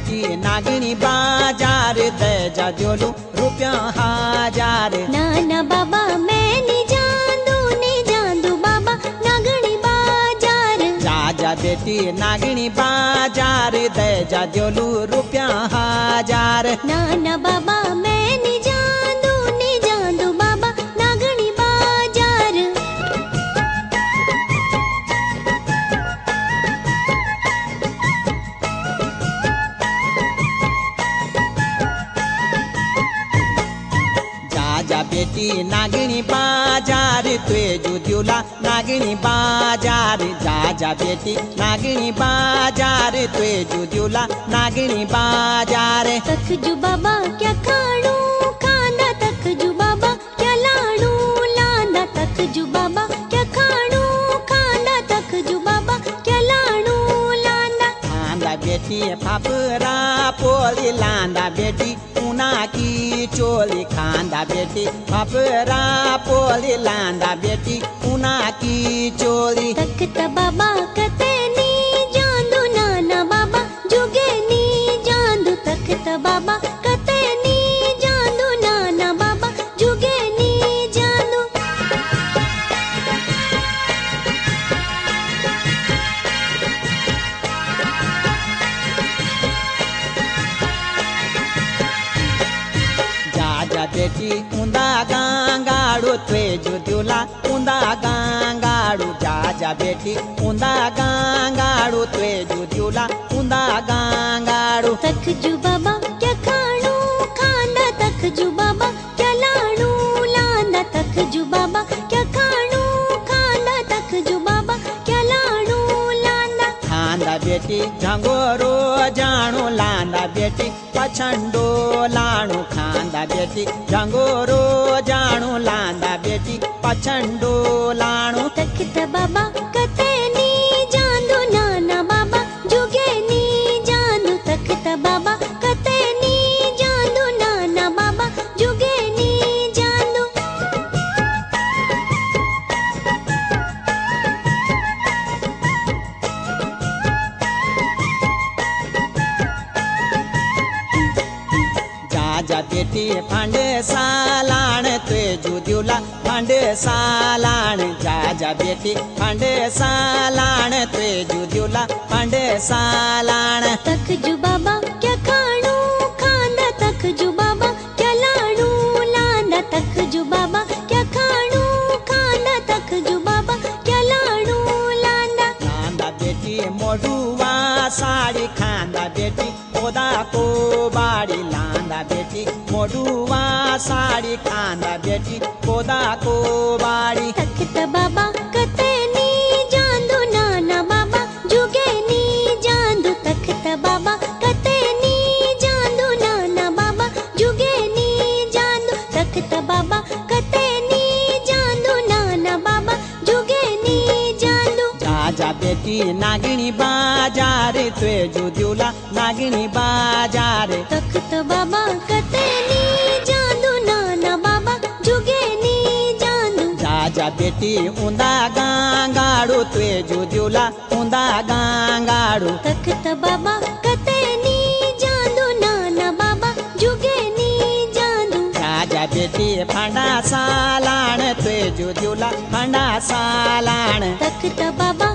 बेटी नागिनी बाजार दे जा जोलू रुपया हजार। नाना बाबा मैं नी जांदू बाबा नागणी बाजार। जा बेटी नागिनी बाजार दे जा जोलू रुपया हजार। नाना बाबा मैं नी जांदू बाबा नागणी बाजार। जा बेटी नागिनी बाजार तुए जुद्युला नागिनी बाजार। जा बेटी नागिनी बाजार तुए जुद्युला नागिनी बाजार। तखजू बाबा क्या खाणू खांदा तखजू बाबा क्या लाडू लांदा। तखजू बाबा क्या खाणू खांदा तखजू बाबा क्या लाडू लांदा। खांदा बेटी फाफरा पोली लांदा बेटी ऊना की चोली। खांदा बेटी फाफरा पोली लांदा बेटी ऊना की चोली। तख्त बाबा कते नी जांदू नाना बाबा जुगे नी जांदू। तख्त बाबा कते नी जांदू नाना बाबा जुगे नी जांदू। जा बेटी ऊंदा गांगाड़ू तुए जुद्युला ऊंदा गांगाड़ू। जा बेटी ऊंदा गांगाड़ू तुए जुद्युला ऊंदा गांगाड़ू। तखजू बाबा क्या खाणू खांदा तखजू बाबा क्या लाडू लांदा। तखजू बाबा क्या खाणू खांदा तखजू बाबा क्या लाडू लांदा। खांदा बेटी झंगोरो जाणू लांदा बेटी पछंडो लाणू। खांदा बेटी झंगोरो जाणू लांदा बेटी पछंडो लाणू। तख्त बाबा कते नी जांदू नाना बाबा जुगे नी जांदू। तख्त बाबा कते नी जांदू नाना बाबा जुगे नी जांदू। जा बेटी फांडे सालाण तुए जुद्युला फांडे सालाण। जा बेटी फांडे सालाण तुए जुद्युला फांडे सालाण। तखजू बाबा क्या खाणू खांदा तखजू बाबा क्या लाडू लांदा। तखजू बाबा क्या खाणू खांदा तखजू बाबा क्या लाडू लांदा। खांदा बेटी मोडुवा साड़ी खांदा बेटी ओदा को बाड़ी लांदा बेटी मोडुवा साड़ी खांदा बेटी ओदा को बाड़ी। तख्त बाबा कते नी जांदू नाना बाबा जुगे नी जांदू। तख्त बाबा कते नी जांदू नाना बाबा जुगे नी जांदू। तख्त बाबा कते नी जांदू नाना बाबा जुगे नी जांदू। जा बेटी नागिनी बाजार तुए जुद्युला नागिनी बाजार। तख्त बाबा कते नी जांदू नाना बाबा जुगे नी जांदू। जा बेटी ऊंदा गांगाड़ू तुए जुद्युला ऊंदा गांगाड़ू। तख्त बाबा कते नी जांदू नाना बाबा जुगे नी जांदू। जा बेटी फांडा सालाण तुए जुद्युला फांडा सालाण। तख्त बाबा